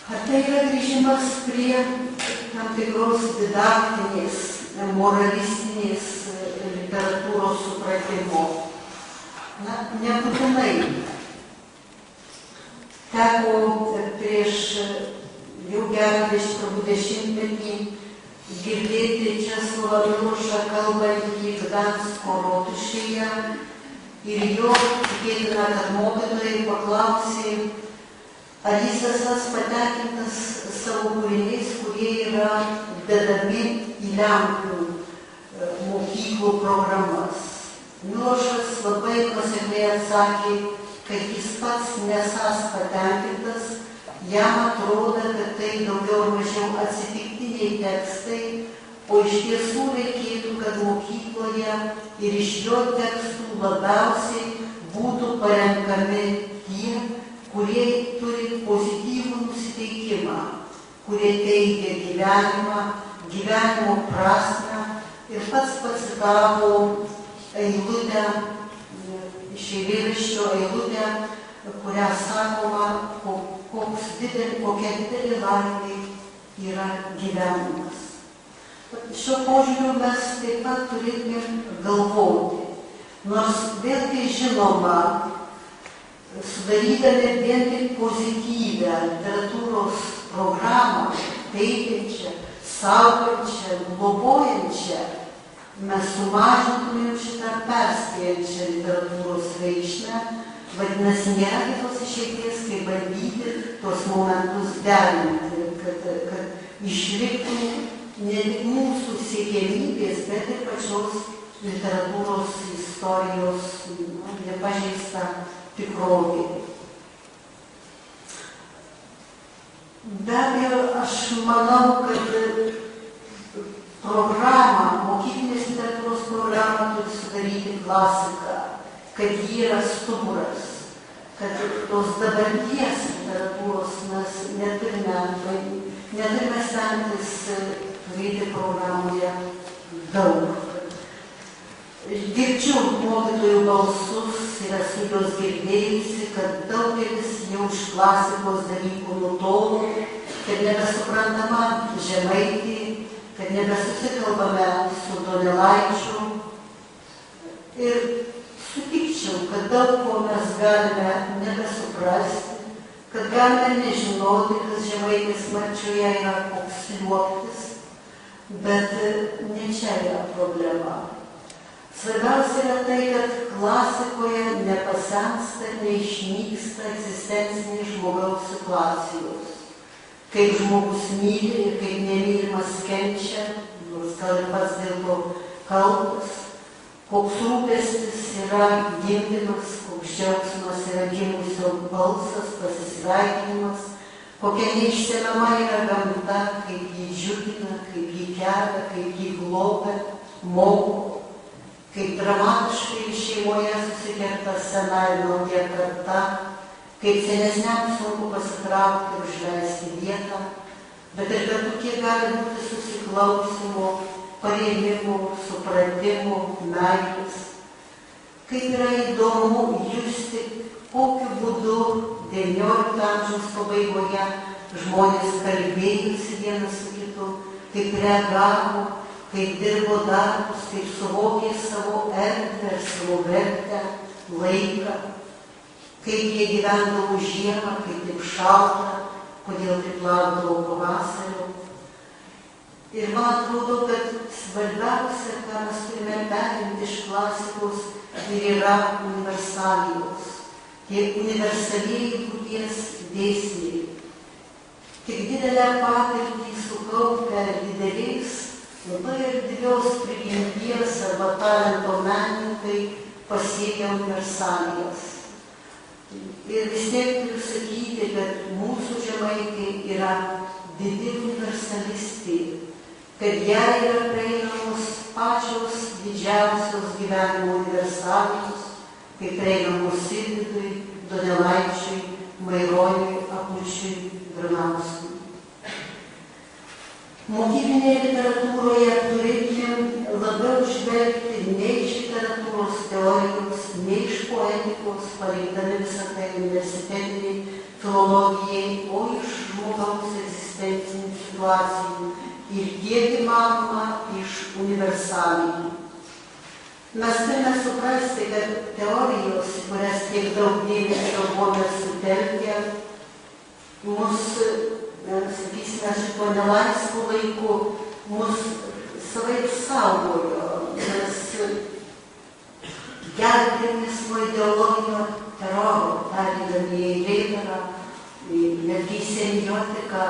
Ar tai yra grįžimas prie tam tikros didaktinės, moralistinės literatūros supratimo? Na, nebūtinai. Teko prieš jau gerą 10-metį girdėti Česlovą Milošą kalbantį Gdansko rotušėje ir jo, tikėtina, kad mokytojai paklausė, ar jis esas patenkintas savo kūriniais, kurie yra dedami į Lenkų mokyklų programas. Milošas labai nuosekliai atsakė, kad jis pats nesas patenkintas, jam atrodo, kad tai daugiau ar mažiau atsitiktiniai tekstai, o iš tiesų reikėtų, kad mokykloje ir iš jo tekstų labiausiai būtų parenkami tie, kurie turi pozityvų nusiteikimą, kurie teigia gyvenimą, gyvenimo prasmę ir pats pacitavo eilutę, iš eilėraščio eilutę, kurią sakoma, kokia didelė laimė yra gyvenimas. Šio požiūriu mes taip pat turėtume galvoti, nors vėlgi žinoma, sudarydami vien tik pozityvę literatūros programą, teikiančią, saugančią, globojančią, mes sumažintumėm šitą perspėjančią literatūros reikšmę, vadinasi, nėra kitos išeities, kaip bandyti tuos momentus derinti, kad išliktų ne tik mūsų siekiamybės, bet ir pačios literatūros istorijos nepažeista tikrovė. Be abejo, aš manau, kad programą, mokyklinės literatūros programą turi sudaryti klasika, kad ji yra stuburas, kad tos dabarties literatūros mes neturime stengtis turėti programoje daug. Girdžiu mokytojų balsus ir esu juos girdėjusi, kad daugelis jau iš klasikos dalykų nutolo, kad nebesuprantama Žemaitį, kad nebesusikalbame su Donelaičiu. Ir sutikčiau, kad daug ko mes galime nebesuprasti, kad galime nežinoti, kas Žemaitis Marčiuje yra koks liuoktis, bet ne čia yra problema. Svarbiausia yra tai, kad klasikoje nepasensta, neišnyksta egzistencinės žmogaus situacijos. Kaip žmogus myli ir kaip nemylimas kenčia, nors gal ir pats dėl to kaltas, koks rūpestis yra gimdymas, koks džiaugsmas yra gimusio balsas, pasisveikinimas, kokia neišsemiama yra gamta, kaip jį džiugina, kaip jį kelia, kaip jį globia, moko, kaip dramatiškai šeimoje susikerta sena ir nauja karta, kaip senesniam sunku pasitraukti ir užleisti vietą, bet ir kartu kiek gali būti susiklausimo, parėmimo, supratimo, meilės. Kaip yra įdomu justi, kokiu būdu XIX amžiaus pabaigoje žmonės kalbėjusi vienas su kitu, kaip reagavo, kaip dirbo darbus, kaip suvokė savo erdvę ir savo vertę, laiką, kaip jie gyvendavo žiemą, kaip taip šalta, kodėl taip laukdavo pavasario. Ir man atrodo, kad svarbiausia, ką mes turime perimti iš klasikos, ir yra universalijos. Tie universalieji būties dėsniai. Tik didelę patirtį sukaupę dideliais, labai erdvios prigimties arba talento menininkai pasiekia universalijas. Ir vis tiek turiu sakyti, kad mūsų Žemaitė yra didi universalistė, kad jai yra prieinamos pačios didžiausios gyvenimo universalijos, kaip prieinamos Sirvydui, Donelaičiui, Maironiui, Apučiui, Granauskui. Mokyklinėje literatūroje turėtumėm labiau žvelgti ne iš literatūros teorijos, ne iš poetikos, parinkdami visą tai universitetiniai filologijai, o iš žmogaus egzistencinių situacijų ir kiek įmanoma iš universalinių. Mes turime suprasti, kad teorijos, kurias tiek daug dėmesio buvome sutelkę, mus, sakysime, šito nelaisvų laikų, mus savaip saugojo, nes gelbėmis nuo ideologinio teroro, perėdami į eilėdarą, netgi į semiotiką.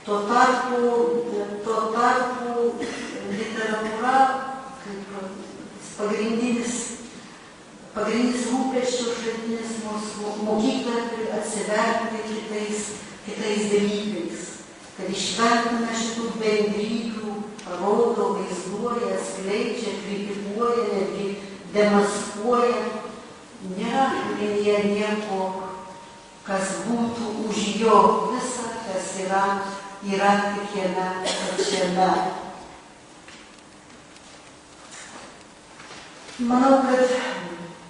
Tuo tarpu literatūra kaip pagrindinis rūpesčio šaltinis mūsų mokykloje turi atsiverti kitais dalykais, kad išvengtume šitų bendrybių, parodo, vaizduoja, skleidžia, kritikuoja, netgi demaskuoja. Nėra kūrinyje nieko, kas būtų už jo, visa, kas yra tik jame pačiame. Manau, kad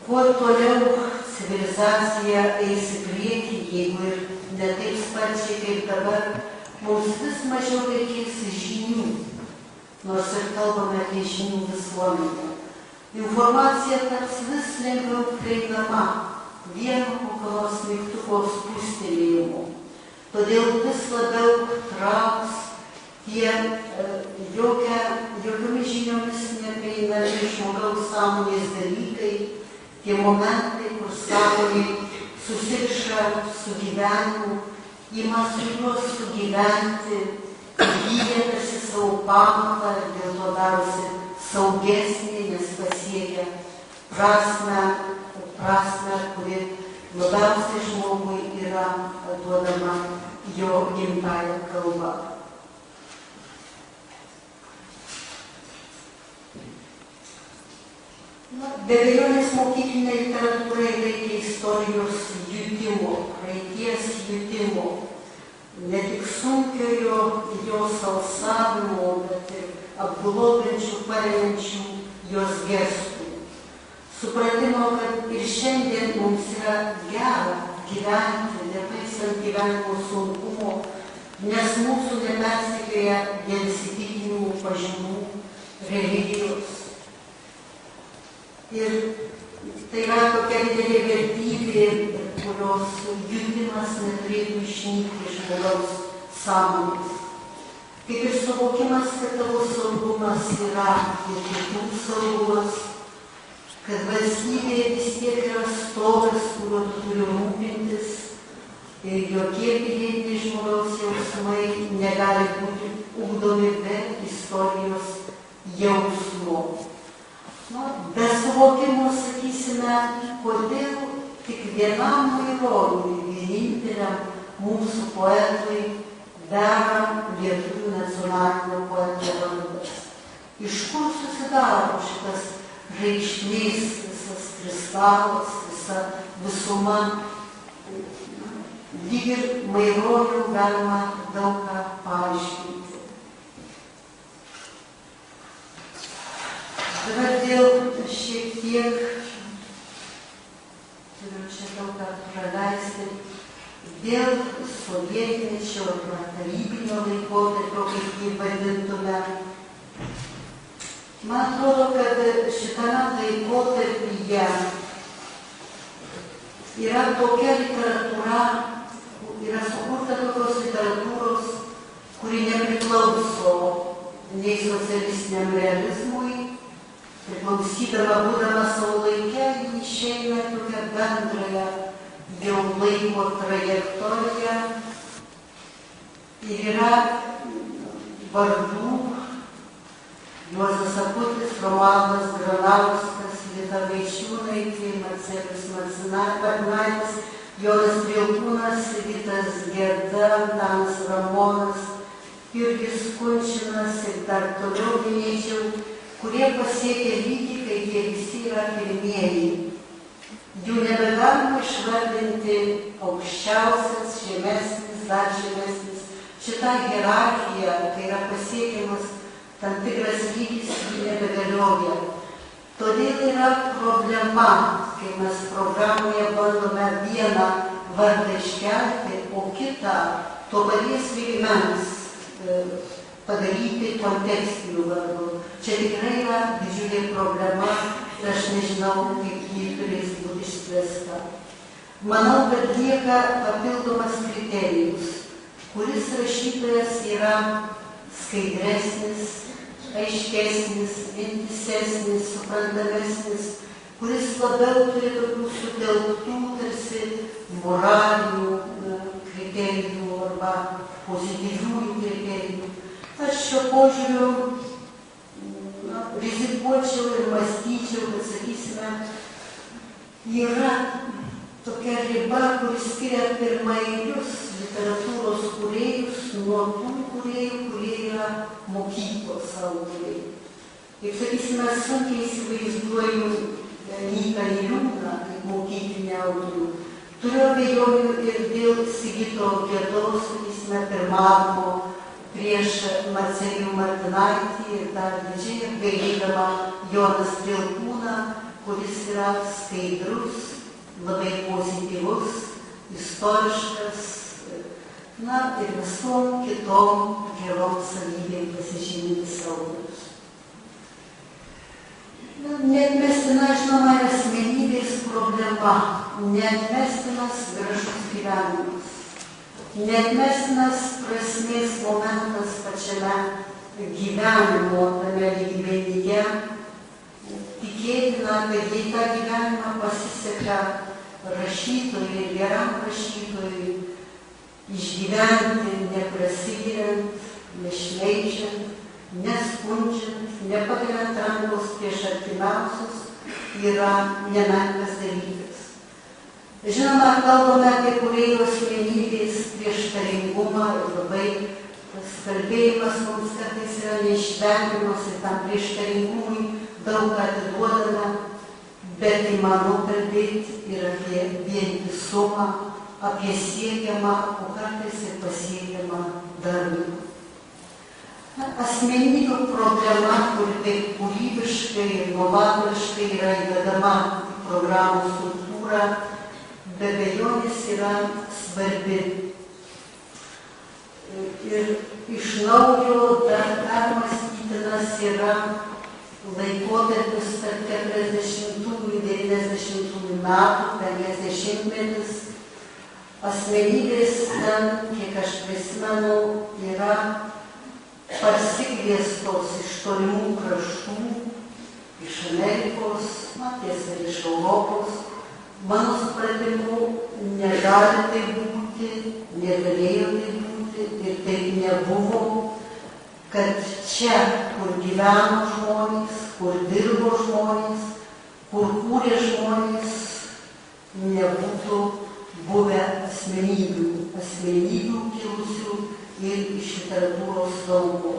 kuo toliau civilizacija eis į priekį, jeigu ir ne taip sparčiai kaip dabar, mums vis mažiau reikės žinių, nors ir kalbame apie žinių visuomenę. Informacija taps vis lengviau prieinama vienu kokios mygtuko spustelėjimu. Todėl vis labiau trauks tie jokiomis žiniomis neprieinami žmogaus sąmonės dalykai, tie momentai, kur sąmonė susiriša su gyvenimu, ima su juo sugyventi, įgyja tarsi savo pamatą ir dėl to darosi saugesnė, nes pasiekia prasmę, kuri labiausiai žmogui yra duodama jo gimtąja kalba. Be abejonės mokyklinė literatūra reikia istorijos jutimo, praeities jutimo, ne tik sunkiojo jos alsavimo, bet ir apglobiančių, paremiančių jos gestų. Supratimo, kad ir šiandien mums yra gera gyventi, nepaisant gyvenimo sunkumo, nes mūsų nepersekioja dėl įsitikinimų, pažymų, religijos. Ir tai yra tokia didelė vertybė, kurios jutimas neturėtų išnykti iš žmogaus sąmonės. Kaip ir suvokimas, kad tavo saugumas yra ir kitų saugumas, kad valstybė vis tiek yra stogas, kuriuo tu turi rūpintis ir jokie pilietiniai žmogaus jausmai negali būti ugdomi be istorijos jausmo. Be suvokimo, sakysime, kodėl tik vienam maironui, vieninteliam mūsų poetui dera lietuvių nacionalinio poeto vardas. Iš kur susidaro šitas reikšmės, visas kristalas, visa visuma? Lyg ir Maironio galima daug ką paaiškinti. Dabar dėl šiek tiek, turiu čia daug ką praleisti, dėl sovietmečio arba tarybinio laikotarpio, kaip jį vadintume. Man atrodo, kad šitame laikotarpyje yra tokia literatūra, yra sukurta tokios literatūros, kuri nepriklauso nei socialistiniam realizmui, priklausydama, būdama savo laikę, išeina tokia bendrąją jau laiko trajektoriją ir yra vardų Juozas Aputis, Romualdas Granauskas, Vita Vaičiūnaitė, Marcelijus Marcinaitis, Jonas Prilkūnas, Vitas Gerda, Antanas Ramonas, Jurgis Kunčinas ir dar toliau minėčiau, kurie pasiekė lygį, kai jie visi yra pirmieji. Jų nebegalima išvardinti aukščiausias, žemesnis, dar žemesnis. Šita hierarchija, kai yra pasiekiamas tam tikras lygis, jį nebegalioja. Todėl yra problema, kai mes programoje bandome vieną vardą iškelti, o kitą to paties lygmens padaryti kontekstiniu vardu. Čia tikrai yra didžiulė problema ir aš nežinau, kaip ji turės būti išspręsta. Manau, kad lieka papildomas kriterijus, kuris rašytojas yra skaidresnis, aiškesnis, vientisesnis, suprantamesnis, kuris labiau turi tokių sutelktų tarsi moralinių kriterijų arba pozityviųjų kriterijų. Aš šio požiūriu rizikuočiau ir mąstyčiau, kad, sakysime, yra tokia riba, kuris skiria pirmaeilius literatūros kūrėjus nuo tų kūrėjų, kurie yra mokyklos autoriai. Ir, sakysime, sunkiai įsivaizduoju Nyką Niliūną kaip mokyklinį autorių. Turiu abejonių ir dėl Sigito Gedos, sakysime, pirmavimo prieš Marcelijų Martinaitį ir dar didžiai apgailėdama Joną Strielkūną, kuris yra skaidrus, labai pozityvus, istoriškas, ir visom kitom gerom savybėm pasižymintis autorius. Neatmestina, žinoma, ir asmenybės problema, neatmestinas gražus gyvenimas, neatmestinas prasmės momentas pačiame gyvenimo tame lygmenyje. Tikėtina, kad jei tą gyvenimą pasiseka rašytojui ir geram rašytojui išgyventi, neprasigiriant, nešmeižiant, neskundžiant, nepakeliant rankos prieš artimiausius, yra nemenkas dalykas. Žinoma, kalbame apie kūrėjų asmenybės prieštaringumą ir labai tas kalbėjimas mums kartais yra neišvengiamas ir tam prieštaringumui daug atiduodame, bet įmanoma kalbėti ir apie vientisumą, apie siekiamą, o kartais ir pasiekiamą darbą. Asmenybių problema, kuri taip kūrybiškai ir novatoriškai yra įvedama į programų struktūrą, be abejonės yra svarbi. Ir iš naujo dar permąstytinas yra laikotarpis tarp 40-ųjų ir 90-ųjų metų, 50-metis. Asmenybės ten, kiek aš prisimenu, yra parsikviestos iš tolimų kraštų, iš Amerikos, tiesa ir iš Europos. Mano supratimu, negali tai būti, negalėjo tai būti ir taip nebuvo, kad čia, kur gyveno žmonės, kur dirbo žmonės, kur kūrė žmonės, nebūtų buvę asmenybių kilusių ir iš literatūros lauko.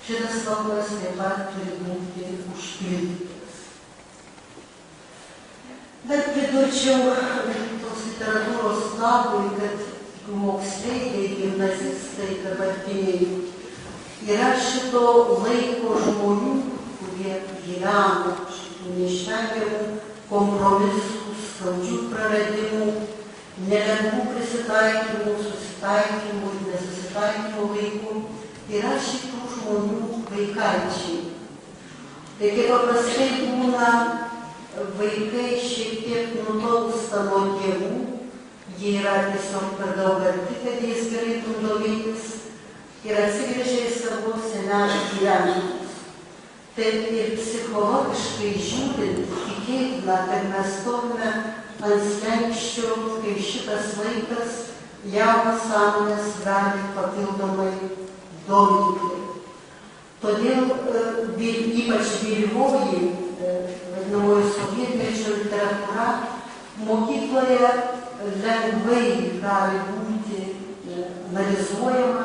Šitas laukas taip pat turi būti užpildytas. Bet pridurčiau tos literatūros labui, kad moksleiviai, gimnazistai dabartiniai yra šito laiko žmonių, kurie gyvena šitų neišvengiamų kompromisų, skaudžių praradimų, nelengvų prisitaikymų, susitaikymų ir nesusitaikymų laikų, yra šitų žmonių vaikaičiai. Tai kaip paprastai būna, vaikai šiek tiek nutolsta nuo tėvų, jie yra tiesiog per daug arti, kad jais galėtum domėtis ir atsigręžia į savo senelių gyvenimus. Tai ir psichologiškai žiūrint, tikėtina, kad mes stovime ant slenksčio, kai šitas vaikas jaunas sąmonės gali papildomai dominti. Todėl ypač vėlyvoji, vadinamoji sovietmečio literatūra, mokykloje lengvai gali būti analizuojama.